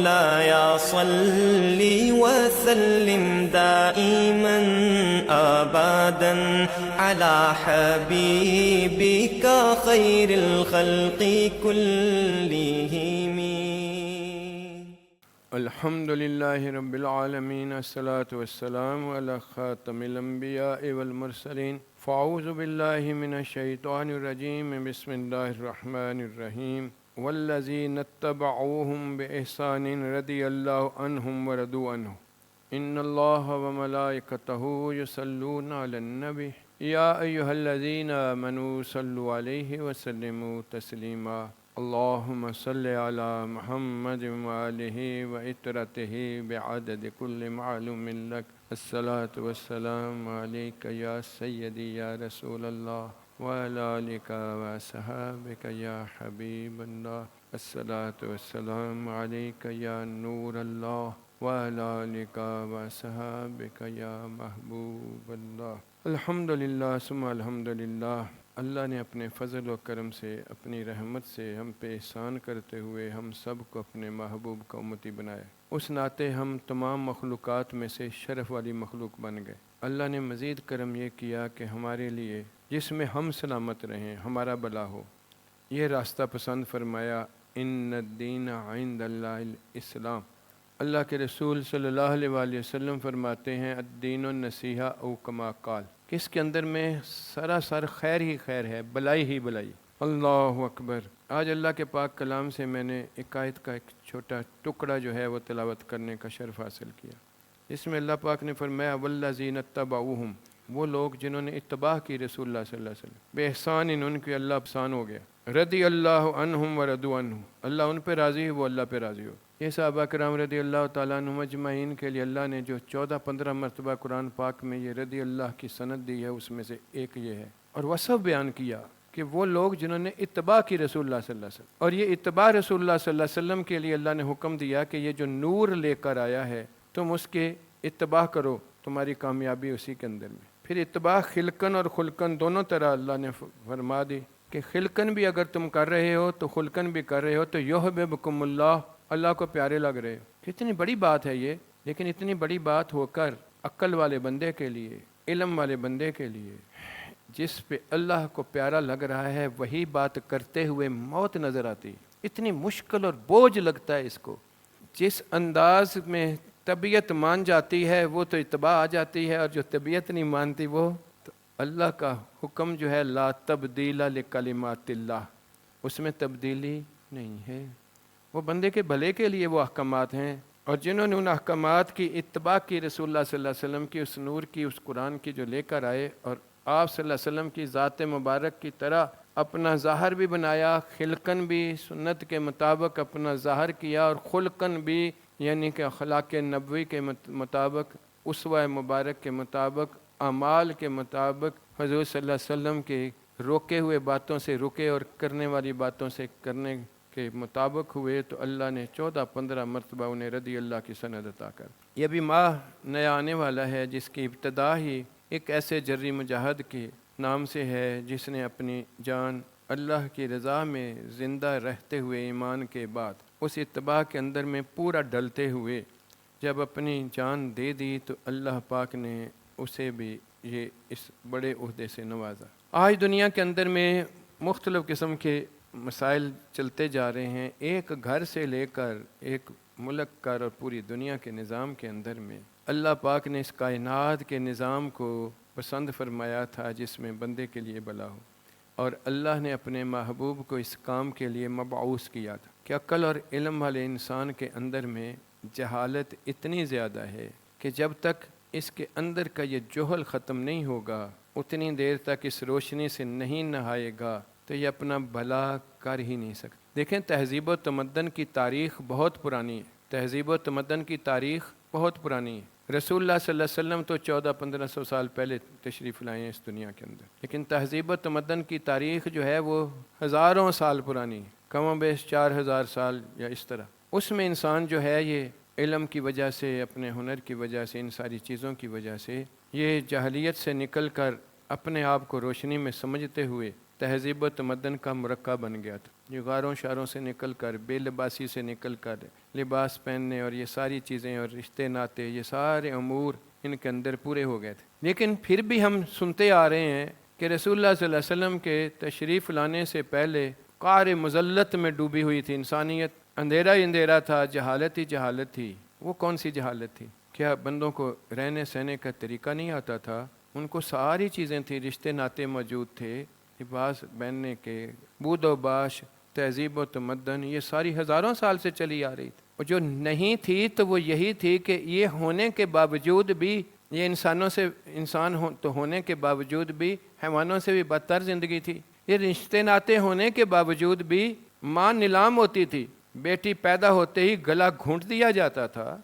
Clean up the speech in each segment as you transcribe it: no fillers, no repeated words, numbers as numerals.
مولاي صل وسلم دائما أبدا على حبيبك خير الخلق كلهم. الحمد لله رب العالمين، الصلاة والسلام على خاتم الأنبياء والمرسلين. فأعوذ بالله من الشيطان الرجيم. بسم الله الرحمن الرحيم. والذين اتبعوهم بإحسان رضي الله عنهم ورضوا عنه إن الله وملائكته يصلون على النبي يا أيها الذين آمنوا صلوا عليه وسلموا تسليما. اللهم صل على محمد وآله وعترته بعدد كل معلوم لك. الصلاة والسلام عليك يا سيدي يا رسول الله وعلى آلك وصحابك يا حبيب الله. الصلاة والسلام عليك يا نور الله وعلى آلك وصحابك يا محبوب الله. الحمدللہ ثم الحمدللہ. اللہ نے اپنے فضل و کرم سے، اپنی رحمت سے ہم پہ احسان کرتے ہوئے ہم سب کو اپنے محبوب کا امتی بنایا. اس ناطے ہم تمام مخلوقات میں سے شرف والی مخلوق بن گئے. اللہ نے مزید کرم یہ کیا کہ ہمارے لیے جس میں ہم سلامت رہیں، ہمارا بھلا ہو، یہ راستہ پسند فرمایا. ان الدین عند اللہ الاسلام. اللہ کے رسول صلی اللہ علیہ وآلہ وسلم فرماتے ہیں الدین النصیحہ او کما قال، کہ اس کے اندر میں سراسر خیر ہی خیر ہے، بلائی ہی بلائی. اللہ اکبر. آج اللہ کے پاک کلام سے میں نے ایک آیت کا ایک چھوٹا ٹکڑا جو ہے وہ تلاوت کرنے کا شرف حاصل کیا. اس میں اللہ پاک نے فرمایا والذین اتبعوہم، وہ لوگ جنہوں نے اتباع کی رسول اللہ صلی اللہ علیہ وسلم، بے احسان ان کے اللہ احسان ہو گیا. رضی اللہ عنہم ورضوا عنہ، اللہ ان پہ راضی ہو، وہ اللہ پہ راضی ہو. یہ صحابہ کرام رضی اللہ تعالیٰ عنہم اجمعین کے لیے اللہ نے جو 14-15 مرتبہ قرآن پاک میں یہ رضی اللہ کی سند دی ہے، اس میں سے ایک یہ ہے. اور وصف بیان کیا کہ وہ لوگ جنہوں نے اتباع کی رسول اللہ صلی اللہ علیہ وسلم. اور یہ اتباع رسول اللہ صلی اللہ علیہ وسلم کے لیے اللہ نے حکم دیا کہ یہ جو نور لے کر آیا ہے تم اس کے اتباع کرو، تمہاری کامیابی اسی کے اندر میں. پھر اتباع خلقن اور خلقن دونوں طرح اللہ نے فرما دی کہ خلقن بھی اگر تم کر رہے ہو تو خلقن بھی کر رہے ہو تو یحببکم اللہ، اللہ کو پیارے لگ رہے ہو. کتنی بڑی بات ہے یہ. لیکن اتنی بڑی بات ہو کر عقل والے بندے کے لیے، علم والے بندے کے لیے، جس پہ اللہ کو پیارا لگ رہا ہے، وہی بات کرتے ہوئے موت نظر آتی. اتنی مشکل اور بوجھ لگتا ہے اس کو. جس انداز میں طبیعت مان جاتی ہے وہ تو اتباع آ جاتی ہے، اور جو طبیعت نہیں مانتی وہ تو اللہ کا حکم جو ہے لا تبدیل لکلمات اللہ، اس میں تبدیلی نہیں ہے. وہ بندے کے بھلے کے لیے وہ احکامات ہیں. اور جنہوں نے ان احکامات کی اتباع کی رسول اللہ صلی اللہ علیہ وسلم کی، اس نور کی، اس قرآن کی جو لے کر آئے، اور آپ صلی اللہ علیہ وسلم کی ذات مبارک کی طرح اپنا ظاہر بھی بنایا، خلقن بھی سنت کے مطابق اپنا ظاہر کیا، اور خلقن بھی یعنی کہ اخلاق نبوی کے مطابق، اسوہ مبارک کے مطابق، اعمال کے مطابق حضور صلی اللہ علیہ وسلم کے روکے ہوئے باتوں سے رکے اور کرنے والی باتوں سے کرنے کے مطابق ہوئے، تو اللہ نے 14-15 مرتبہ انہیں رضی اللہ کی سند عطا کر. یہ بھی ماہ نیا آنے والا ہے جس کی ابتدا ہی ایک ایسے جری مجاہد کے نام سے ہے جس نے اپنی جان اللہ کی رضا میں زندہ رہتے ہوئے ایمان کے بعد اس اتباع کے اندر میں پورا ڈلتے ہوئے جب اپنی جان دے دی، تو اللہ پاک نے اسے بھی یہ اس بڑے عہدے سے نوازا. آج دنیا کے اندر میں مختلف قسم کے مسائل چلتے جا رہے ہیں. ایک گھر سے لے کر ایک ملک کا اور پوری دنیا کے نظام کے اندر میں اللہ پاک نے اس کائنات کے نظام کو پسند فرمایا تھا جس میں بندے کے لیے بھلا ہو. اور اللہ نے اپنے محبوب کو اس کام کے لیے مبعوث کیا تھا کہ عقل اور علم والے انسان کے اندر میں جہالت اتنی زیادہ ہے کہ جب تک اس کے اندر کا یہ جہل ختم نہیں ہوگا، اتنی دیر تک اس روشنی سے نہیں نہائے گا، تو یہ اپنا بھلا کر ہی نہیں سکتا. دیکھیں تہذیب و تمدن کی تاریخ بہت پرانی ہے. تہذیب و تمدن کی تاریخ بہت پرانی ہے. رسول اللہ صلی اللہ علیہ وسلم تو 1400-1500 سال پہلے تشریف لائے ہیں اس دنیا کے اندر، لیکن تہذیب و تمدن کی تاریخ جو ہے وہ ہزاروں سال پرانی ہے، کم و بیش 4000 سال یا اس طرح. اس میں انسان جو ہے یہ علم کی وجہ سے، اپنے ہنر کی وجہ سے، ان ساری چیزوں کی وجہ سے یہ جاہلیت سے نکل کر اپنے آپ کو روشنی میں سمجھتے ہوئے تہذیب و تمدن کا مرکب بن گیا تھا، جو غاروں شاروں سے نکل کر، بے لباسی سے نکل کر لباس پہننے اور یہ ساری چیزیں اور رشتے ناتے، یہ سارے امور ان کے اندر پورے ہو گئے تھے۔ لیکن پھر بھی ہم سنتے آ رہے ہیں کہ رسول اللہ صلی اللہ علیہ وسلم کے تشریف لانے سے پہلے قعر مذلت میں ڈوبی ہوئی تھی انسانیت، اندھیرا ہی اندھیرا تھا، جہالت ہی جہالت تھی۔ وہ کون سی جہالت تھی؟ کیا بندوں کو رہنے سہنے کا طریقہ نہیں آتا تھا؟ ان کو ساری چیزیں تھیں، رشتے ناتے موجود تھے، لباس پہننے کے، بود و باش، تہذیب و تمدن، یہ ساری ہزاروں سال سے چلی آ رہی تھی۔ اور جو نہیں تھی تو وہ یہی تھی کہ یہ ہونے کے باوجود بھی، یہ انسان تو ہونے کے باوجود بھی حیوانوں سے بھی بدتر زندگی تھی۔ یہ رشتے ناتے ہونے کے باوجود بھی ماں نیلام ہوتی تھی، بیٹی پیدا ہوتے ہی گلا گھونٹ دیا جاتا تھا۔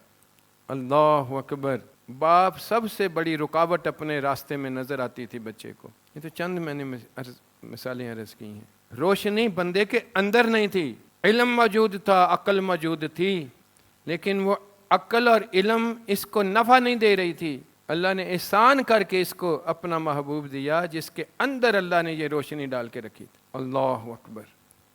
اللہ اکبر۔ باپ سب سے بڑی رکاوٹ اپنے راستے میں نظر آتی تھی بچے کو۔ یہ تو چند میں نے مثالیں عرض کی ہیں۔ روشنی بندے کے اندر نہیں تھی، علم موجود تھا، عقل موجود تھی، لیکن وہ عقل اور علم اس کو نفع نہیں دے رہی تھی۔ اللہ نے احسان کر کے اس کو اپنا محبوب دیا، جس کے اندر اللہ نے یہ روشنی ڈال کے رکھی تھی۔ اللہ اکبر۔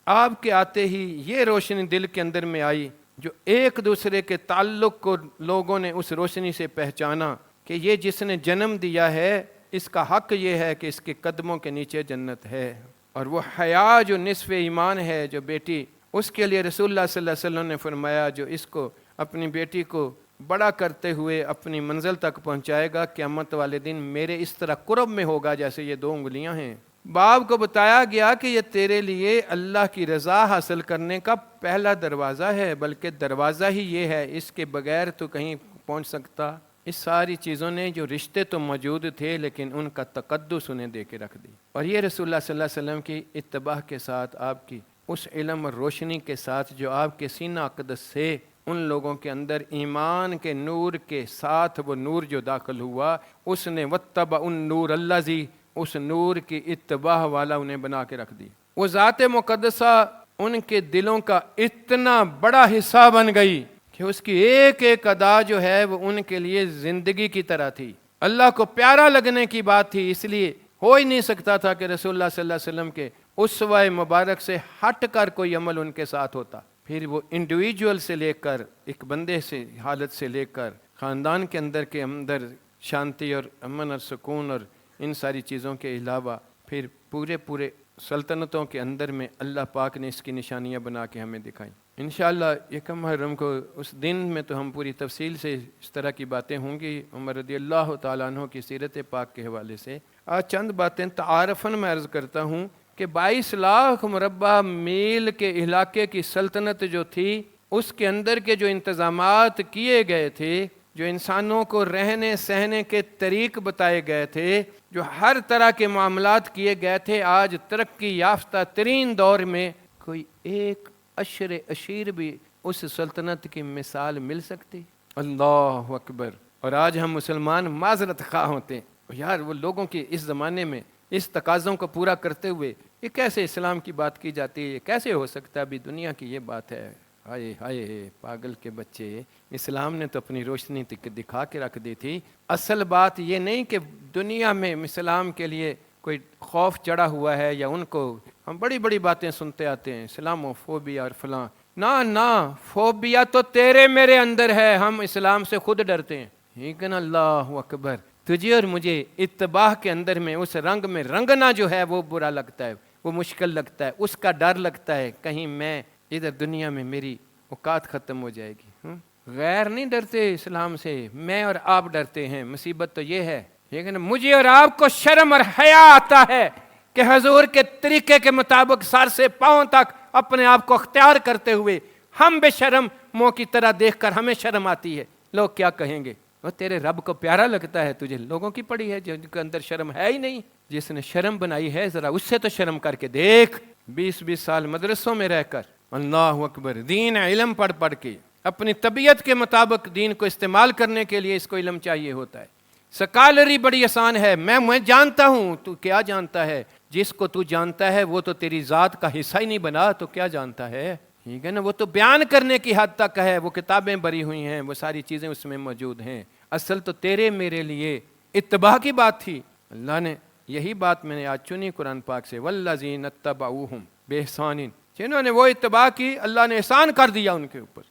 آپ کے آتے ہی یہ روشنی دل کے اندر میں آئی، جو ایک دوسرے کے تعلق کو لوگوں نے اس روشنی سے پہچانا کہ یہ جس نے جنم دیا ہے، اس کا حق یہ ہے کہ اس کے قدموں کے نیچے جنت ہے۔ اور وہ حیا جو نصف ایمان ہے، جو بیٹی، اس کے لیے رسول اللہ صلی اللہ علیہ وسلم نے فرمایا جو اس کو اپنی بیٹی کو بڑا کرتے ہوئے اپنی منزل تک پہنچائے گا، قیامت والے دن میرے اس طرح قرب میں ہوگا جیسے یہ 2 انگلیاں ہیں۔ باپ کو بتایا گیا کہ یہ تیرے لیے اللہ کی رضا حاصل کرنے کا پہلا دروازہ ہے، بلکہ دروازہ ہی یہ ہے، اس کے بغیر تو کہیں پہنچ سکتا۔ اس ساری چیزوں نے جو رشتے تو موجود تھے لیکن ان کا تقدس انہیں دے کے رکھ دی۔ اور یہ رسول اللہ صلی اللہ علیہ وسلم کی اتباع کے ساتھ، آپ کی اس علم اور روشنی کے ساتھ جو آپ کے سینہ اقدس سے ان لوگوں کے اندر ایمان کے نور کے ساتھ وہ نور جو داخل ہوا، اس نے وَاتَّبَعُوا النُّورَ الَّذِي، اس نور کی اتباع والا انہیں بنا کے رکھ دی۔ وہ ذات مقدسہ ان کے دلوں کا اتنا بڑا حصہ بن گئی کہ اس کی ایک ایک ادا جو ہے وہ ان کے لیے زندگی کی طرح تھی، اللہ کو پیارا لگنے کی بات تھی۔ اس لیے ہو ہی نہیں سکتا تھا کہ رسول اللہ صلی اللہ علیہ وسلم کے اسوہ مبارک سے ہٹ کر کوئی عمل ان کے ساتھ ہوتا۔ پھر وہ انڈیویجول سے لے کر ایک بندے سے حالت سے لے کر خاندان کے اندر شانتی اور امن اور سکون اور ان ساری چیزوں کے علاوہ پھر پورے سلطنتوں کے اندر میں اللہ پاک نے اس کی نشانیاں بنا کے ہمیں دکھائیں۔ انشاءاللہ یکم محرم کو اس دن میں تو ہم پوری تفصیل سے اس طرح کی باتیں ہوں گی عمر رضی اللہ تعالیٰ عنہ کی سیرت پاک کے حوالے سے۔ آج چند باتیں تعارفاً میں عرض کرتا ہوں کہ 22 لاکھ مربع میل کے علاقے کی سلطنت جو تھی، اس کے اندر کے جو انتظامات کیے گئے تھے، جو انسانوں کو رہنے سہنے کے طریق بتائے گئے تھے، جو ہر طرح کے معاملات کیے گئے تھے، آج ترقی یافتہ ترین دور میں کوئی ایک عشیر بھی اس سلطنت کی مثال مل سکتی؟ اللہ اکبر۔ اور آج ہم مسلمان معذرت خواہ ہوتے ہیں، یار وہ لوگوں کی اس زمانے میں اس تقاضوں کو پورا کرتے ہوئے یہ کیسے اسلام کی بات کی جاتی ہے، یہ کیسے ہو سکتا ہے؟ ابھی دنیا کی یہ بات ہے، ہائے ہائے پاگل کے بچے۔ اسلام نے تو اپنی روشنی دکھا کے رکھ دی تھی۔ اصل بات یہ نہیں کہ دنیا میں اسلام کے لیے کوئی خوف چڑھا ہوا ہے، یا ان کو ہم بڑی بڑی باتیں سنتے آتے ہیں، اسلامو فوبیا اور فلاں۔ نہ فوبیا تو تیرے میرے اندر ہے، ہم اسلام سے خود ڈرتے ہیں۔ لیکن اللہ اکبر، تجھے اور مجھے اتباع کے اندر میں اس رنگ میں رنگنا جو ہے وہ برا لگتا ہے، وہ مشکل لگتا ہے، اس کا ڈر لگتا ہے کہیں میں ادھر دنیا میں میری اوقات ختم ہو جائے گی۔ غیر نہیں ڈرتے اسلام سے، میں اور آپ ڈرتے ہیں۔ مصیبت تو یہ ہے، لیکن مجھے اور آپ کو شرم اور حیا آتا ہے کہ حضور کے طریقے کے مطابق سر سے پاؤں تک اپنے آپ کو اختیار کرتے ہوئے ہم بے شرم منہ کی طرح دیکھ کر ہمیں شرم آتی ہے۔ لوگ کیا کہیں گے؟ وہ تیرے رب کو پیارا لگتا ہے، تجھے لوگوں کی پڑی ہے جن کے اندر شرم ہے ہی نہیں۔ جس نے شرم بنائی ہے ذرا اس سے تو شرم کر کے دیکھ۔ 20 سال مدرسوں میں رہ کر، اللہ اکبر، دین علم پڑھ کے اپنی طبیعت کے مطابق دین کو استعمال کرنے کے لیے اس کو علم چاہیے ہوتا ہے۔ سکالری بڑی آسان ہے، میں جانتا ہوں، تو کیا جانتا ہے؟ جس کو تو جانتا ہے وہ تو تیری ذات کا حصہ ہی نہیں بنا، تو کیا جانتا ہے؟ ٹھیک ہے نا، وہ تو بیان کرنے کی حد تک ہے، وہ کتابیں بری ہوئی ہیں، وہ ساری چیزیں اس میں موجود ہیں۔ اصل تو تیرے میرے لیے اتباع کی بات تھی۔ اللہ نے یہی بات میں نے آج چنی قرآن پاک سے، والذین اتبعوہم بإحسان، جنہوں نے وہ اتباع کی اللہ نے احسان کر دیا ان کے اوپر۔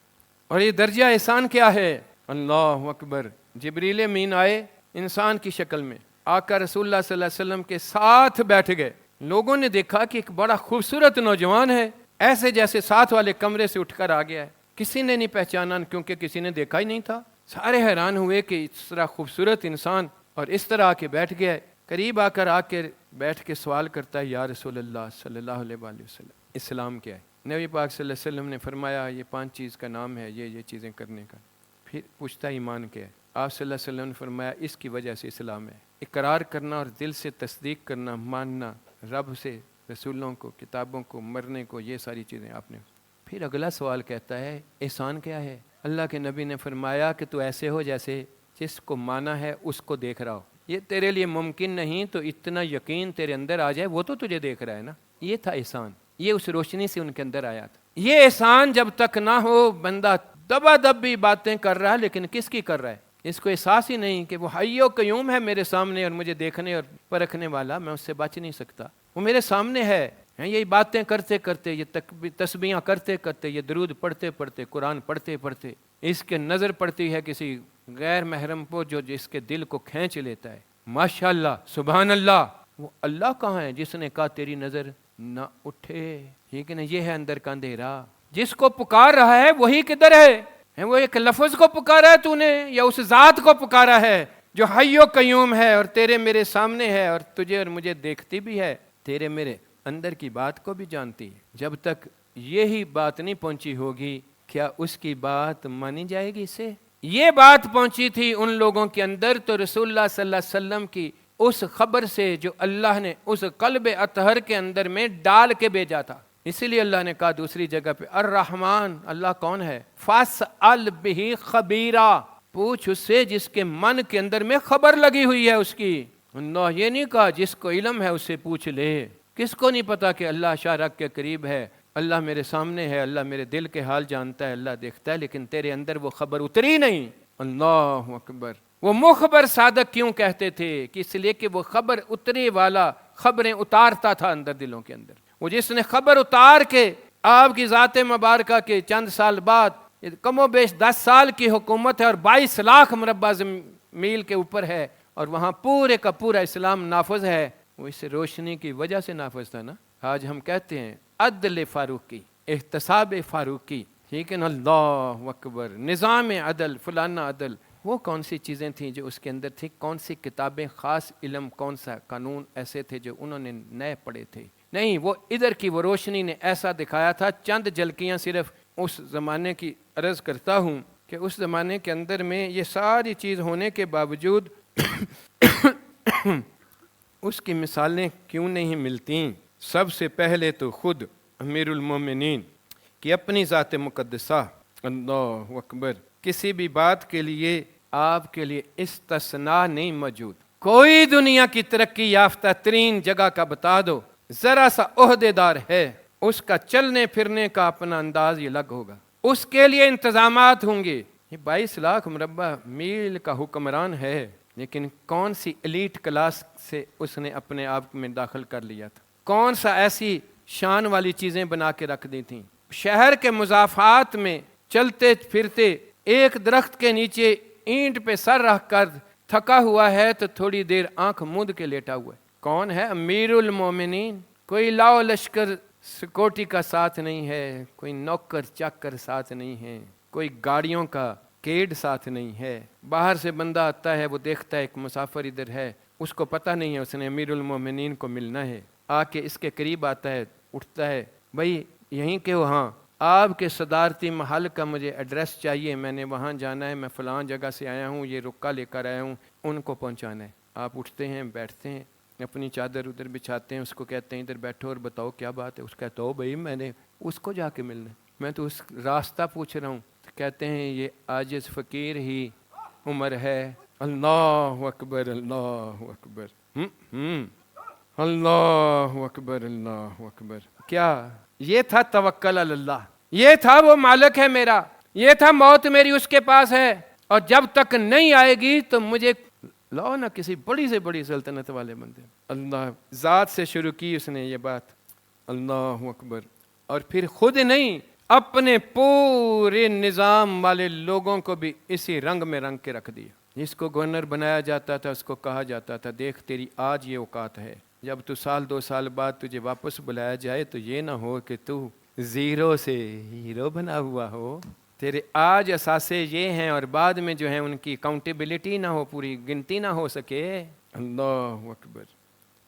اور یہ درجہ احسان کیا ہے؟ اللہ اکبر، جبریل امین آئے انسان کی شکل میں، آ کر رسول اللہ صلی اللہ علیہ وسلم کے ساتھ بیٹھ گئے۔ لوگوں نے دیکھا کہ ایک بڑا خوبصورت نوجوان ہے، ایسے جیسے ساتھ والے کمرے سے اٹھ کر آ گیا ہے۔ کسی نے نہیں پہچانا کیونکہ کسی نے دیکھا ہی نہیں تھا۔ سارے حیران ہوئے کہ اس طرح خوبصورت انسان اور اس طرح آ کے بیٹھ گیا ہے۔ قریب آ کے بیٹھ کے سوال کرتا ہے، یا رسول اللہ صلی اللہ علیہ وآلہ وسلم، اسلام کیا ہے؟ نبی پاک صلی اللہ علیہ وسلم نے فرمایا یہ 5 چیز کا نام ہے، یہ چیزیں کرنے کا۔ پھر پوچھتا ایمان کیا ہے؟ آپ صلی اللہ علیہ وسلم نے فرمایا اس کی وجہ سے اسلام ہے، اقرار کرنا اور دل سے تصدیق کرنا، ماننا رب سے، رسولوں کو، کتابوں کو، مرنے کو، یہ ساری چیزیں آپ نے۔ پھر اگلا سوال کہتا ہے احسان کیا ہے؟ اللہ کے نبی نے فرمایا کہ تو ایسے ہو جیسے جس کو مانا ہے اس کو دیکھ رہا ہو۔ یہ تیرے لیے ممکن نہیں تو اتنا یقین تیرے اندر آ جائے وہ تو تجھے دیکھ رہا ہے نا۔ یہ تھا احسان، یہ اس روشنی سے ان کے اندر آیا تھا۔ یہ احسان جب تک نہ ہو، بندہ دبا دب بھی باتیں کر رہا ہے لیکن کس کی کر رہا ہے؟ اس کو احساس ہی نہیں کہ وہ حی و قیوم ہے میرے سامنے اور مجھے دیکھنے اور پرکھنے والا، میں اس سے بچ نہیں سکتا، وہ میرے سامنے ہے۔ یہی باتیں کرتے کرتے، یہ تسبیحاں کرتے کرتے، یہ درود پڑھتے پڑھتے، قرآن پڑھتے پڑھتے، اس کے نظر پڑتی ہے کسی غیر محرم کو جو جس کے دل کو کھینچ لیتا ہے۔ ماشاءاللہ، سبحان اللہ، وہ اللہ کہاں ہے جس نے کہا تیری نظر نہ اٹھے؟ ٹھیک ہے نا، یہ ہے اندر کا اندھیرا۔ جس کو پکار رہا ہے وہی کدھر ہے؟ وہ ایک لفظ کو پکارا ہے تو نے، یا اس ذات کو پکارا ہے جو حی و قیوم ہے اور تیرے میرے سامنے ہے اور تجھے اور مجھے دیکھتی بھی ہے، تیرے میرے اندر کی بات کو بھی جانتی ہے؟ جب تک یہی بات نہیں پہنچی ہوگی کیا اس کی بات مانی جائے گی؟ اسے یہ بات پہنچی تھی ان لوگوں کے اندر تو رسول اللہ صلی اللہ علیہ وسلم کی اس خبر سے جو اللہ نے اس قلب اطہر کے اندر میں ڈال کے بھیجا تھا۔ اسی لیے اللہ نے کہا دوسری جگہ پہ، الرحمن، اللہ کون ہے؟ فاسأل بہ خبیرا، پوچھ اس سے جس کے من کے اندر میں خبر لگی ہوئی ہے اس کی۔ اللہ یہ نہیں کہا جس کو علم ہے اس سے پوچھ لے۔ کس کو نہیں پتا کہ اللہ شارک کے قریب ہے، اللہ میرے سامنے ہے، اللہ میرے دل کے حال جانتا ہے، اللہ دیکھتا ہے، لیکن تیرے اندر وہ خبر اتری نہیں۔ اللہ اکبر۔ وہ مخبر صادق کیوں کہتے تھے؟ کہ اس لیے کہ وہ خبر اتری والا خبریں اتارتا تھا اندر دلوں کے اندر۔ وہ جس نے خبر اتار کے آپ کی ذات مبارکہ کے چند سال بعد، کم و بیش 10 سال کی حکومت ہے اور 22 لاکھ مربع میل کے اوپر ہے اور وہاں پورے کا پورا اسلام نافذ ہے، وہ اس روشنی کی وجہ سے نافذ تھا نا۔ آج ہم کہتے ہیں عدل فاروقی، احتساب فاروقی، ٹھیک ہے نا، اللہ اکبر، نظام عدل، فلانا عدل، وہ کون سی چیزیں تھیں جو اس کے اندر تھی؟ کون سی کتابیں، خاص علم، کون سا قانون ایسے تھے جو انہوں نے نئے پڑھے تھے؟ نہیں، وہ ادھر کی وہ روشنی نے ایسا دکھایا تھا۔ چند جھلکیاں صرف اس زمانے کی عرض کرتا ہوں کہ اس زمانے کے اندر میں یہ ساری چیز ہونے کے باوجود اس کی مثالیں کیوں نہیں ملتی؟ سب سے پہلے تو خود امیر المومنین کی اپنی ذات مقدسہ، اللہ اکبر، کسی بھی بات کے لیے آپ کے لیے استثناء نہیں موجود۔ کوئی دنیا کی ترقی یافتہ ترین جگہ کا بتا دو، ذرا سا عہدے دار ہے، اس کا چلنے پھرنے کا اپنا انداز یہ الگ ہوگا، اس کے لیے انتظامات ہوں گے۔ یہ 22 لاکھ مربع میل کا حکمران ہے، لیکن کون سی ایلیٹ کلاس سے اس نے اپنے آپ میں داخل کر لیا تھا؟ کون سا ایسی شان والی چیزیں بنا کے رکھ دی تھیں؟ شہر کے مضافات میں چلتے پھرتے ایک درخت کے نیچے اینٹ پہ سر رکھ کر تھکا ہوا ہے تو تھوڑی دیر آنکھ موند کے لیٹا ہوا ہے۔ کون ہے؟ امیر المومنین۔ کوئی لاؤ لشکر سیکورٹی کا ساتھ نہیں ہے، کوئی نوکر چاکر ساتھ نہیں ہے، کوئی گاڑیوں کا کیڈ ساتھ نہیں ہے۔ باہر سے بندہ آتا ہے، وہ دیکھتا ہے ایک مسافر ادھر ہے، اس کو پتہ نہیں ہے اس نے امیر المومنین کو ملنا ہے، آ کے اس کے قریب آتا ہے، اٹھتا ہے، بھائی یہیں کے ہو؟ ہاں، آپ کے صدارتی محل کا مجھے ایڈریس چاہیے، میں نے وہاں جانا ہے، میں فلاں جگہ سے آیا ہوں، یہ رکا لے کر آیا ہوں، ان کو پہنچانا ہے۔ آپ اٹھتے ہیں، بیٹھتے ہیں، اپنی چادر ادھر بچھاتے ہیں، اس کو کہتے ہیں ادھر بیٹھو اور بتاؤ کیا بات ہے۔ اس کہتا ہو بھائی میں نے اس کو جا کے ملنا ہے، میں تو اس راستہ پوچھ رہا ہوں۔ کہتے ہیں یہ عاجز فقیر ہی عمر ہے۔ اللہ اکبر، اللہ اکبر، اللہ اکبر، اللہ اکبر۔ کیا یہ تھا توکل علی اللہ؟ یہ تھا وہ مالک ہے میرا، یہ تھا موت میری اس کے پاس ہے، اور جب تک نہیں آئے گی تو مجھے لاؤ نا کسی بڑی سے بڑی سلطنت والے بندے. اللہ ذات سے شروع کی اس نے یہ بات. اللہ اکبر. اور پھر خود نہیں اپنے پورے نظام والے لوگوں کو بھی اسی رنگ میں رنگ کے رکھ دیا. جس کو گورنر بنایا جاتا تھا اس کو کہا جاتا تھا دیکھ تیری آج یہ اوقات ہے, جب تو سال 2 سال بعد تجھے واپس بلایا جائے تو یہ نہ ہو کہ تو زیرو سے ہیرو بنا ہوا ہو. تیرے آج اثاثے یہ ہیں اور بعد میں جو ہیں ان کی اکاؤنٹیبلٹی نہ ہو, پوری گنتی نہ ہو سکے. اللہ اکبر.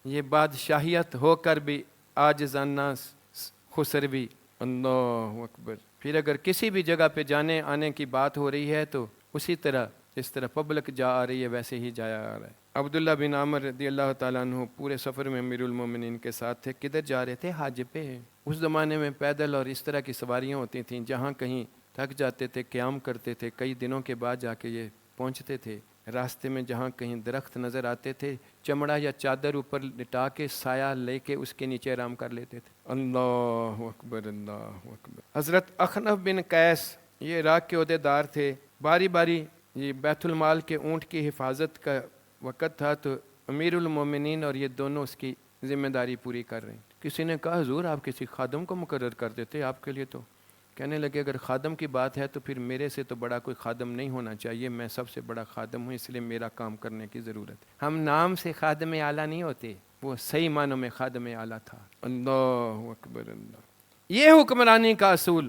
یہ بادشاہیت ہو کر بھی عاجزانہ خسروی. اللہ اکبر. پھر اگر کسی بھی جگہ پہ جانے آنے کی بات ہو رہی ہے تو اسی طرح جس طرح پبلک جا آ رہی ہے ویسے ہی جایا آ رہا ہے. عبداللہ بن عامر رضی اللہ تعالیٰ عنہ پورے سفر میں امیر المومنین کے ساتھ تھے. کدھر جا رہے تھے؟ حج پہ. اس زمانے میں پیدل اور اس طرح کی سواریاں ہوتی تھیں, جہاں کہیں تھک جاتے تھے قیام کرتے تھے, کئی دنوں کے بعد جا کے یہ پہنچتے تھے. راستے میں جہاں کہیں درخت نظر آتے تھے چمڑا یا چادر اوپر لٹا کے سایہ لے کے اس کے نیچے آرام کر لیتے تھے. اللہ اکبر. اللہ اکبر. حضرت اخنف بن قیس یہ عراق کے عہدیدار تھے. باری باری یہ بیت المال کے اونٹ کی حفاظت کا وقت تھا تو امیر المومنین اور یہ دونوں اس کی ذمہ داری پوری کر رہے ہیں. کسی نے کہا حضور آپ کسی خادم کو مقرر کر دیتے آپ کے لیے. تو کہنے لگے اگر خادم کی بات ہے تو پھر میرے سے تو بڑا کوئی خادم نہیں ہونا چاہیے, میں سب سے بڑا خادم ہوں, اس لیے میرا کام کرنے کی ضرورت ہے. ہم نام سے خادم اعلیٰ نہیں ہوتے, وہ صحیح معنوں میں خادم اعلیٰ تھا. اللہ اکبر. اللہ یہ حکمرانی کا اصول.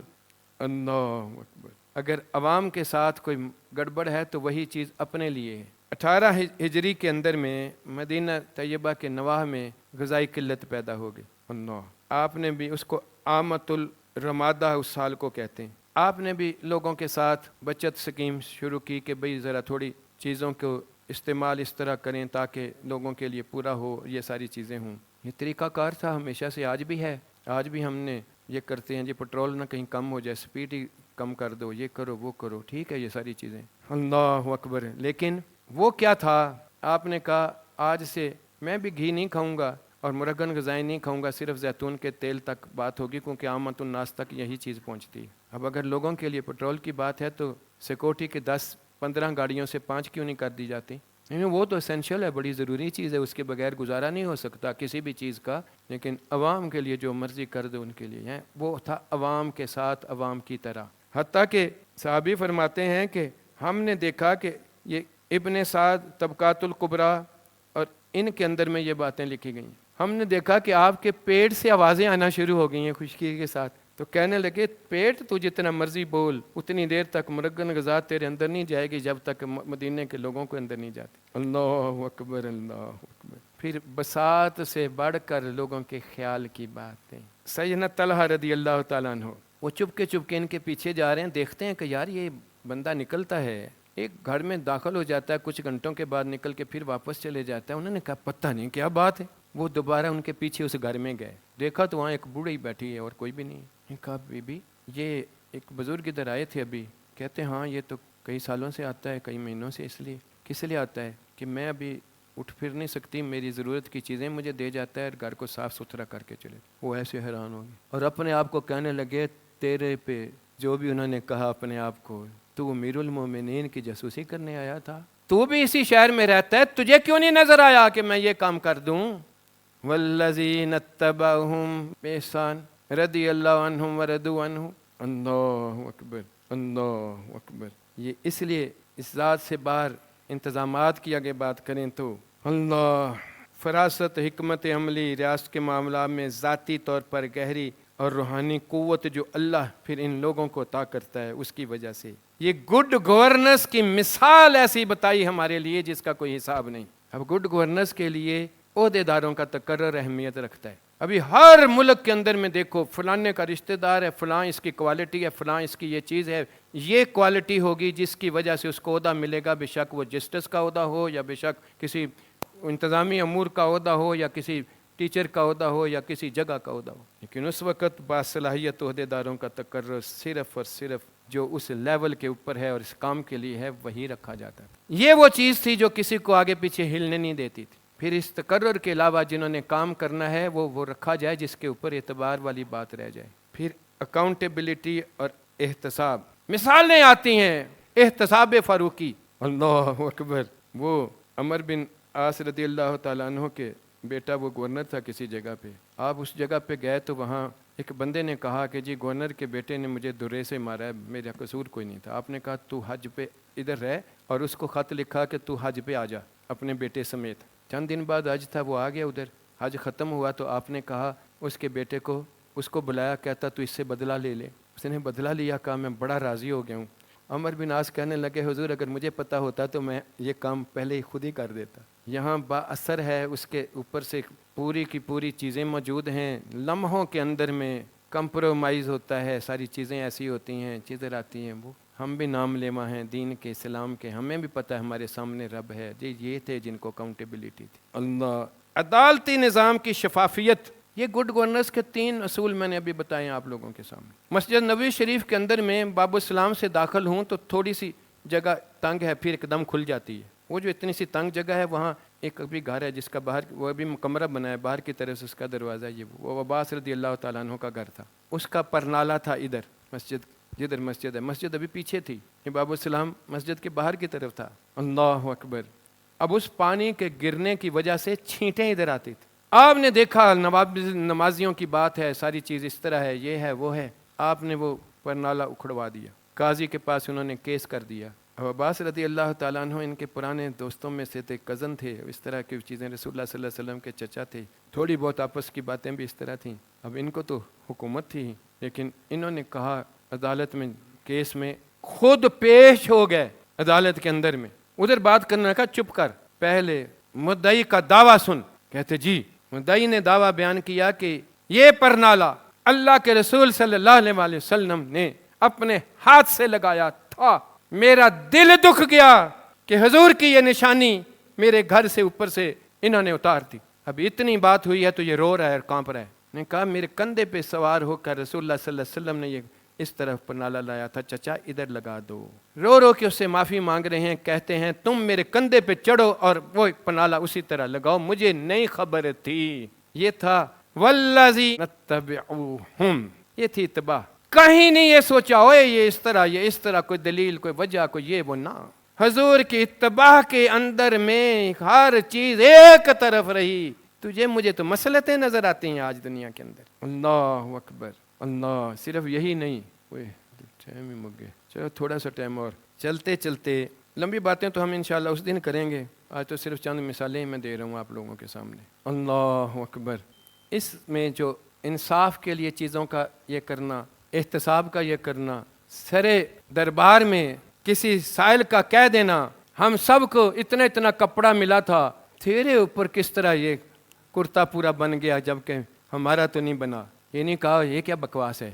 اللہ اکبر. اگر عوام کے ساتھ کوئی گڑبڑ ہے تو وہی چیز اپنے لیے ہے. 18 ہجری کے اندر میں مدینہ طیبہ کے نواح میں غذائی قلت پیدا ہو گئی. اللہ آپ نے بھی اس کو آمت الرمادہ اس سال کو کہتے ہیں. آپ نے بھی لوگوں کے ساتھ بچت سکیم شروع کی کہ بھئی ذرا تھوڑی چیزوں کو استعمال اس طرح کریں تاکہ لوگوں کے لیے پورا ہو, یہ ساری چیزیں ہوں. یہ طریقہ کار تھا ہمیشہ سے, آج بھی ہے. آج بھی ہم نے یہ کرتے ہیں جی پٹرول نہ کہیں کم ہو جائے, سپیڈ ہی کم کر دو, یہ کرو وہ کرو, ٹھیک ہے یہ ساری چیزیں. اللہ اکبر. لیکن وہ کیا تھا, آپ نے کہا آج سے میں بھی گھی نہیں کھاؤں گا اور مرغن غذائیں نہیں کھاؤں گا, صرف زیتون کے تیل تک بات ہوگی کیونکہ عامت الناس تک یہی چیز پہنچتی ہے. اب اگر لوگوں کے لیے پٹرول کی بات ہے تو سیکورٹی کے 10-15 گاڑیوں سے 5 کیوں نہیں کر دی جاتی؟ وہ تو اسینشیل ہے, بڑی ضروری چیز ہے, اس کے بغیر گزارا نہیں ہو سکتا کسی بھی چیز کا. لیکن عوام کے لیے جو مرضی کر دو ان کے لیے ہے. وہ تھا عوام کے ساتھ عوام کی طرح. حتیٰ کہ صحابی فرماتے ہیں کہ ہم نے دیکھا کہ یہ ابن سعد طبقات الکبریٰ اور ان کے اندر میں یہ باتیں لکھی گئی ہیں. ہم نے دیکھا کہ آپ کے پیٹ سے آوازیں آنا شروع ہو گئی ہیں خشکی کے ساتھ. تو کہنے لگے پیٹ تو جتنا مرضی بول, اتنی دیر تک مرغن غذا تیرے اندر نہیں جائے گی جب تک مدینے کے لوگوں کو اندر نہیں جاتی. اللہ اکبر. اللہ اکبر. پھر بساط سے بڑھ کر لوگوں کے خیال کی باتیں. سیدنا طلحہ رضی اللہ تعالیٰ عنہ وہ چپ کے ان کے پیچھے جا رہے ہیں, دیکھتے ہیں کہ یار یہ بندہ نکلتا ہے, ایک گھر میں داخل ہو جاتا ہے, کچھ گھنٹوں کے بعد نکل کے پھر واپس چلے جاتا ہے. انہوں نے کہا پتہ نہیں کیا بات ہے. وہ دوبارہ ان کے پیچھے اس گھر میں گئے, دیکھا تو وہاں ایک بوڑھی بیٹھی ہے اور کوئی بھی نہیں. کہا بی بی یہ ایک بزرگ ادھر آئے تھے ابھی. کہتے ہیں ہاں یہ تو کئی سالوں سے آتا ہے, کئی مہینوں سے. اس لیے کس لیے آتا ہے کہ میں ابھی اٹھ پھر نہیں سکتی, میری ضرورت کی چیزیں مجھے دے جاتا ہے اور گھر کو صاف ستھرا کر کے چلے. وہ ایسے حیران ہو گئے اور اپنے آپ کو کہنے لگے تیرے پہ جو بھی انہوں نے کہا اپنے آپ کو, تو امیر المومنین کی جاسوسی کرنے آیا تھا, تو بھی اسی شہر میں رہتا ہے, تجھے کیوں نہیں نظر آیا کہ میں یہ کام کر دوں؟ والذین اتبعہم بإحسان رضی اللہ عنہم ورضوا عنہ. اللہ اکبر. اللہ اکبر. یہ اس لیے اس ذات سے باہر انتظامات کی آگے بات کریں تو اللہ فراست حکمت عملی ریاست کے معاملات میں ذاتی طور پر گہری اور روحانی قوت جو اللہ پھر ان لوگوں کو عطا کرتا ہے, اس کی وجہ سے یہ گڈ گورننس کی مثال ایسی بتائی ہمارے لیے جس کا کوئی حساب نہیں. اب گڈ گورننس کے لیے عہدیداروں کا تقرر اہمیت رکھتا ہے. ابھی ہر ملک کے اندر میں دیکھو فلانے کا رشتہ دار ہے, فلاں اس کی کوالٹی ہے, فلاں اس کی یہ چیز ہے, یہ کوالٹی ہوگی جس کی وجہ سے اس کو عہدہ ملے گا, بے شک وہ جسٹس کا عہدہ ہو یا بے شک کسی انتظامی امور کا عہدہ ہو یا کسی ٹیچر کا عہدہ ہو یا کسی جگہ کا عہدہ ہو. لیکن اس وقت باصلاحیت عہدیداروں کا تقرر صرف اور صرف جو اس لیول کے اوپر ہے اور اس کام کے لیے ہے وہی رکھا جاتا ہے. یہ وہ چیز تھی جو کسی کو آگے پیچھے ہلنے نہیں دیتی تھی. پھر اس تقرر کے علاوہ جنہوں نے کام کرنا ہے وہ رکھا جائے جس کے اوپر اعتبار والی بات رہ جائے. پھر اکاؤنٹیبلٹی اور احتساب مثالیں آتی ہیں. احتساب فاروقی, اللہ اکبر, وہ عمر بن عاص رضی اللہ تعالیٰ عنہ کے بیٹا وہ گورنر تھا کسی جگہ پہ. آپ اس جگہ پہ گئے تو وہاں ایک بندے نے کہا کہ جی گورنر کے بیٹے نے مجھے درے سے مارا ہے, میرا قصور کوئی نہیں تھا. آپ نے کہا تو حج پہ ادھر رہ, اور اس کو خط لکھا کہ تو حج پہ آ جا اپنے بیٹے سمیت. چند دن بعد حج تھا, وہ آ گیا ادھر. حج ختم ہوا تو آپ نے کہا اس کے بیٹے کو, اس کو بلایا, کہتا تو اس سے بدلہ لے لے. اس نے بدلہ لیا, کہا میں بڑا راضی ہو گیا ہوں. عمر بن عاص کہنے لگے حضور اگر مجھے پتہ ہوتا تو میں یہ کام پہلے ہی خود ہی کر دیتا. یہاں با اثر ہے, اس کے اوپر سے پوری کی پوری چیزیں موجود ہیں, لمحوں کے اندر میں کمپرومائز ہوتا ہے, ساری چیزیں ایسی ہوتی ہیں, چیزیں آتی ہیں. وہ ہم بھی نام لیوا ہیں دین کے, اسلام کے, ہمیں بھی پتہ ہے ہمارے سامنے رب ہے. جی یہ تھے جن کو اکاؤنٹیبلٹی تھی. اللہ, عدالتی نظام کی شفافیت, یہ گڈ گورننس کے 3 اصول میں نے ابھی بتائے آپ لوگوں کے سامنے. مسجد نبوی شریف کے اندر میں باب السلام سے داخل ہوں تو تھوڑی سی جگہ تنگ ہے, پھر ایک دم کھل جاتی ہے. وہ جو اتنی سی تنگ جگہ ہے وہاں ایک ابھی گھر ہے جس کا باہر, وہ ابھی کمرہ بنا ہے, باہر کی طرف سے اس کا دروازہ, یہ وہ عباس رضی اللہ تعالیٰ عنہ کا گھر تھا. اس کا پرنالا تھا ادھر مسجد, جدھر مسجد ہے. مسجد ابھی پیچھے تھی, یہ باب السلام مسجد کے باہر کی طرف تھا. اللہ اکبر. اب اس پانی کے گرنے کی وجہ سے چھینٹیں ادھر آتی تھی. آپ نے دیکھا نمازیوں کی بات ہے, ساری چیز اس طرح ہے, یہ ہے وہ ہے. آپ نے وہ پرنالا اکھڑوا دیا, قاضی کے پاس انہوں نے کیس کر دیا. اب عباس رضی اللہ تعالیٰ عنہ ان کے پرانے دوستوں میں سے تھے, کزن تھے, اس طرح کی چیزیں, رسول اللہ صلی اللہ علیہ وسلم کے چچا تھے, تھوڑی بہت آپس کی باتیں بھی اس طرح تھیں. اب ان کو تو حکومت تھی, لیکن انہوں نے کہا عدالت میں, کیس میں خود پیش ہو گئے عدالت کے اندر میں. ادھر بات کرنے کا چپ کر, پہلے مدعی کا دعویٰ سن. کہتے جی, مدعی نے دعویٰ بیان کیا کہ یہ پرنالا اللہ کے رسول صلی اللہ علیہ وسلم نے اپنے ہاتھ سے لگایا تھا. میرا دل دکھ گیا کہ حضور کی یہ نشانی میرے گھر سے اوپر سے انہوں نے اتار دی. اب اتنی بات ہوئی ہے تو یہ رو رہا ہے اور کانپ رہا ہے. نے کہا میرے کندھے پہ سوار ہو کر رسول اللہ صلی اللہ علیہ وسلم نے یہ اس طرف پرنالا لایا تھا, چچا ادھر لگا دو. رو رو کے اس سے معافی مانگ رہے ہیں, کہتے ہیں تم میرے کندھے پہ چڑھو اور وہ پرنالا اسی طرح لگاؤ, مجھے نہیں خبر تھی. یہ تھا والذی نتبعوہم, یہ تھی اتباع. کہیں نہیں یہ سوچا ہوئے یہ اس طرح کوئی دلیل, کوئی وجہ, کوئی یہ وہ, نہ. حضور کی اتباع کے اندر میں ہر چیز ایک طرف رہی. تجھے مجھے تو مسلطیں نظر آتی ہیں آج دنیا کے اندر. اللہ اکبر. اللہ, صرف یہی نہیں, ٹائم ہی مک گئے, چلو تھوڑا سا ٹائم اور. چلتے چلتے لمبی باتیں تو ہم انشاءاللہ اس دن کریں گے, آج تو صرف چند مثالیں میں دے رہا ہوں آپ لوگوں کے سامنے. اللہ اکبر. اس میں جو انصاف کے لیے چیزوں کا یہ کرنا, احتساب کا یہ کرنا, سرے دربار میں کسی سائل کا کہہ دینا ہم سب کو اتنا کپڑا ملا تھا, تیرے اوپر کس طرح یہ کرتا پورا بن گیا جبکہ ہمارا تو نہیں بنا. یہ نہیں کہا یہ کیا بکواس ہے,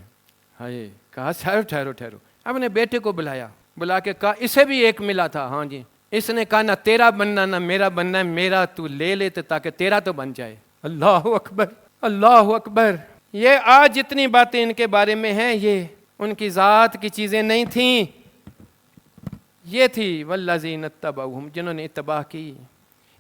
ہائے, کہا ٹھہرو. اپنے بیٹے کو بلایا, بلا کے کہا اسے بھی ایک ملا تھا. ہاں جی. اس نے کہا نہ تیرا بننا نہ میرا بننا ہے, میرا تو لے لیتے تاکہ تیرا تو بن جائے. اللہ اکبر. اللہ اکبر. یہ آج جتنی باتیں ان کے بارے میں ہیں یہ ان کی ذات کی چیزیں نہیں تھیں, یہ تھی والذین اتبعوہم, جنہوں نے اتباع کی.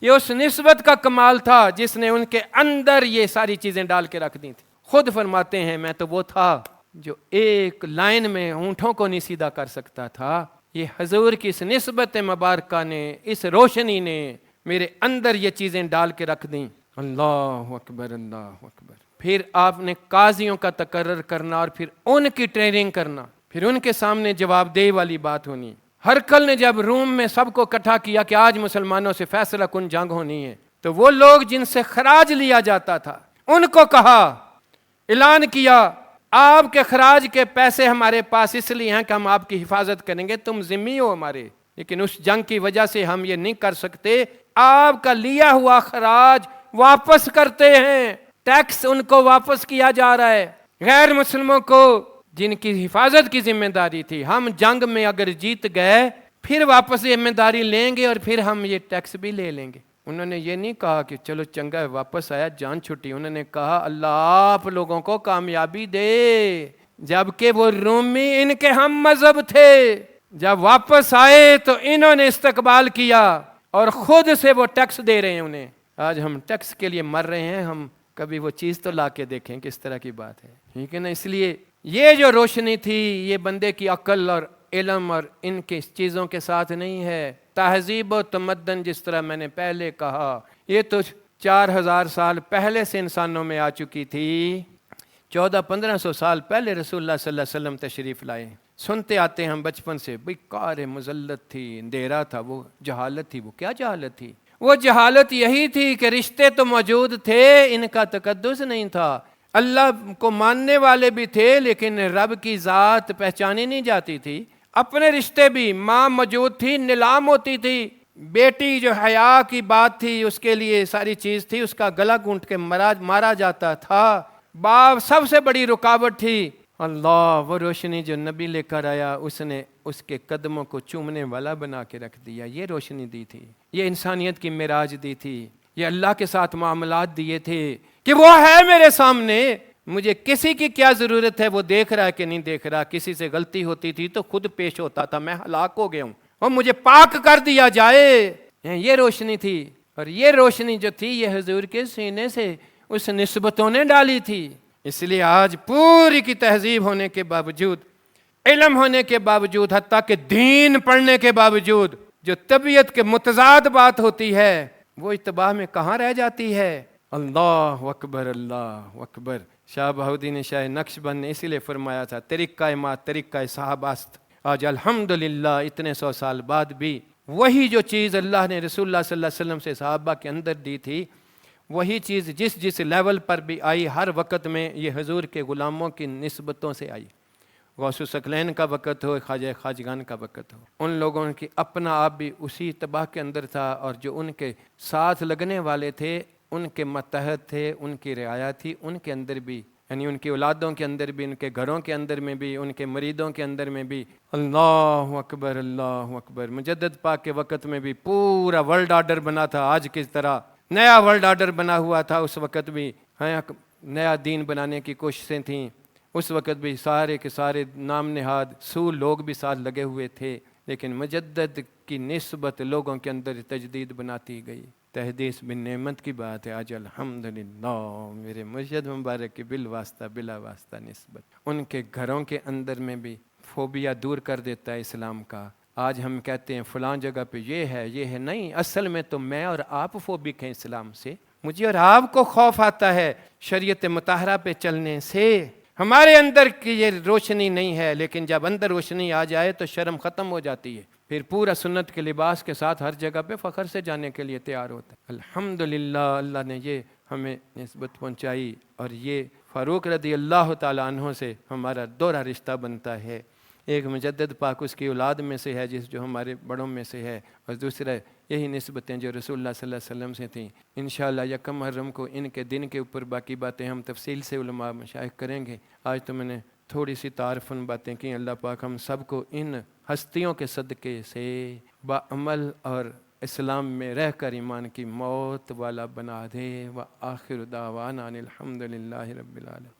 یہ اس نسبت کا کمال تھا جس نے ان کے اندر یہ ساری چیزیں ڈال کے رکھ دی تھی. خود فرماتے ہیں میں تو وہ تھا جو ایک لائن میں اونٹوں کو نہیں سیدھا کر سکتا تھا. یہ حضور کی اس نسبت مبارکہ نے, اس روشنی نے میرے اندر یہ چیزیں ڈال کے رکھ دیں. اللہ اکبر. اللہ اکبر. پھر آپ نے قاضیوں کا تقرر کرنا اور پھر ان کی ٹریننگ کرنا, پھر ان کے سامنے جواب دہ والی بات ہونی. ہرقل نے جب روم میں سب کو اکٹھا کیا کہ آج مسلمانوں سے فیصلہ کن جنگ ہونی ہے, تو وہ لوگ جن سے خراج لیا جاتا تھا ان کو کہا, اعلان کیا آپ کے خراج کے پیسے ہمارے پاس اس لیے ہیں کہ ہم آپ کی حفاظت کریں گے, تم ذمہ ہو ہمارے, لیکن اس جنگ کی وجہ سے ہم یہ نہیں کر سکتے. آپ کا لیا ہوا خراج واپس کرتے ہیں, ٹیکس ان کو واپس کیا جا رہا ہے. غیر مسلموں کو جن کی حفاظت کی ذمہ داری تھی, ہم جنگ میں اگر جیت گئے پھر واپس ذمہ داری لیں گے اور پھر ہم یہ ٹیکس بھی لے لیں گے. انہوں نے یہ نہیں کہا کہ چلو چنگا واپس آیا جان چھٹی. انہوں نے کہا اللہ آپ لوگوں کو کامیابی دے, جبکہ وہ رومی ان کے ہم مذہب تھے. جب واپس آئے تو انہوں نے استقبال کیا اور خود سے وہ ٹیکس دے رہے ہیں انہیں. آج ہم ٹیکس کے لیے مر رہے ہیں, ہم کبھی وہ چیز تو لا کے دیکھیں کس طرح کی بات ہے, ٹھیک ہے نا. اس لیے یہ جو روشنی تھی یہ بندے کی عقل اور علم اور ان کی چیزوں کے ساتھ نہیں ہے, تہذیب و تمدن جس طرح میں نے پہلے کہا یہ تو 4000 سال پہلے سے انسانوں میں آ چکی تھی. 1400-1500 سال پہلے رسول اللہ صلی اللہ علیہ وسلم تشریف لائے. سنتے آتے ہیں ہم بچپن سے بھئی کار مذلت تھی، اندھیرا تھا، وہ جہالت تھی. وہ کیا جہالت تھی؟ وہ جہالت یہی تھی کہ رشتے تو موجود تھے، ان کا تقدس نہیں تھا. اللہ کو ماننے والے بھی تھے لیکن رب کی ذات پہچانی نہیں جاتی تھی. اپنے رشتے بھی، ماں موجود تھی، نیلام ہوتی تھی. بیٹی جو حیا کی بات تھی اس کے لیے ساری چیز تھی، اس کا گلا گھونٹ کے مارا جاتا تھا. باپ سب سے بڑی رکاوٹ تھی. اللہ وہ روشنی جو نبی لے کر آیا اس نے اس کے قدموں کو چومنے والا بنا کے رکھ دیا. یہ روشنی دی تھی، یہ انسانیت کی معراج دی تھی، یہ اللہ کے ساتھ معاملات دیے تھے کہ وہ ہے میرے سامنے، مجھے کسی کی کیا ضرورت ہے وہ دیکھ رہا ہے کہ نہیں دیکھ رہا. کسی سے غلطی ہوتی تھی تو خود پیش ہوتا تھا، میں ہلاک ہو گیا ہوں اور مجھے پاک کر دیا جائے. یہ روشنی تھی. اور یہ روشنی جو تھی یہ حضور کے سینے سے اس نسبتوں نے ڈالی تھی. اس لیے آج پوری کی تہذیب ہونے کے باوجود، علم ہونے کے باوجود، حتیٰ کہ دین پڑھنے کے باوجود جو طبیعت کے متضاد بات ہوتی ہے وہ اتباع میں کہاں رہ جاتی ہے. اللہ اکبر، اللہ اکبر. شاہ بہاؤالدین شاہ نقشبند نے اسی لیے فرمایا تھا طریقہ ما طریقہ صحابہ است. آج الحمدللہ اتنے 100 سال بعد بھی وہی جو چیز اللہ نے رسول اللہ صلی اللہ علیہ وسلم سے صحابہ کے اندر دی تھی، وہی چیز جس لیول پر بھی آئی ہر وقت میں یہ حضور کے غلاموں کی نسبتوں سے آئی. غوث ثقلین کا وقت ہو، خواجہ خواجگان کا وقت ہو، ان لوگوں کی اپنا آپ بھی اسی اتباع کے اندر تھا، اور جو ان کے ساتھ لگنے والے تھے، ان کے متحد تھے، ان کی رعایا تھی، ان کے اندر بھی، یعنی ان کی اولادوں کے اندر بھی، ان کے گھروں کے اندر میں بھی، ان کے مریدوں کے اندر میں بھی. اللہ اکبر، اللہ اکبر. مجدد پاک کے وقت میں بھی پورا ورلڈ آرڈر بنا تھا. آج کس طرح نیا ورلڈ آرڈر بنا ہوا تھا، اس وقت بھی نیا دین بنانے کی کوششیں تھیں. اس وقت بھی سارے کے سارے نام نہاد سول لوگ بھی ساتھ لگے ہوئے تھے، لیکن مجدد کی نسبت لوگوں کے اندر تجدید بناتی گئی. تحدیث بن نعمت کی بات ہے. آج الحمدللہ میرے مرشد مبارک کی بالواسطہ بلا واسطہ نسبت ان کے گھروں کے اندر میں بھی فوبیا دور کر دیتا ہے اسلام کا. آج ہم کہتے ہیں فلاں جگہ پہ یہ ہے نہیں، اصل میں تو میں اور آپ فوبک ہیں اسلام سے. مجھے اور آپ کو خوف آتا ہے شریعت مطہرہ پہ چلنے سے. ہمارے اندر کی یہ روشنی نہیں ہے، لیکن جب اندر روشنی آ جائے تو شرم ختم ہو جاتی ہے، پھر پورا سنت کے لباس کے ساتھ ہر جگہ پہ فخر سے جانے کے لیے تیار ہوتا ہے. الحمدللہ اللہ نے یہ ہمیں نسبت پہنچائی، اور یہ فاروق رضی اللہ تعالیٰ عنہ سے ہمارا دوہرا رشتہ بنتا ہے. ایک مجدد پاک اس کی اولاد میں سے ہے جو ہمارے بڑوں میں سے ہے، اور دوسرا یہی نسبتیں جو رسول اللہ صلی اللہ علیہ وسلم سے تھیں. انشاءاللہ یکم محرم کو ان کے دن کے اوپر باقی باتیں ہم تفصیل سے علماء مشائخ کریں گے. آج تو میں نے تھوڑی سی تعارفن باتیں کی. اللہ پاک ہم سب کو ان ہستیوں کے صدقے سے بعمل اور اسلام میں رہ کر ایمان کی موت والا بنا دے. وآخر دعوانا الحمدللہ رب العالمین.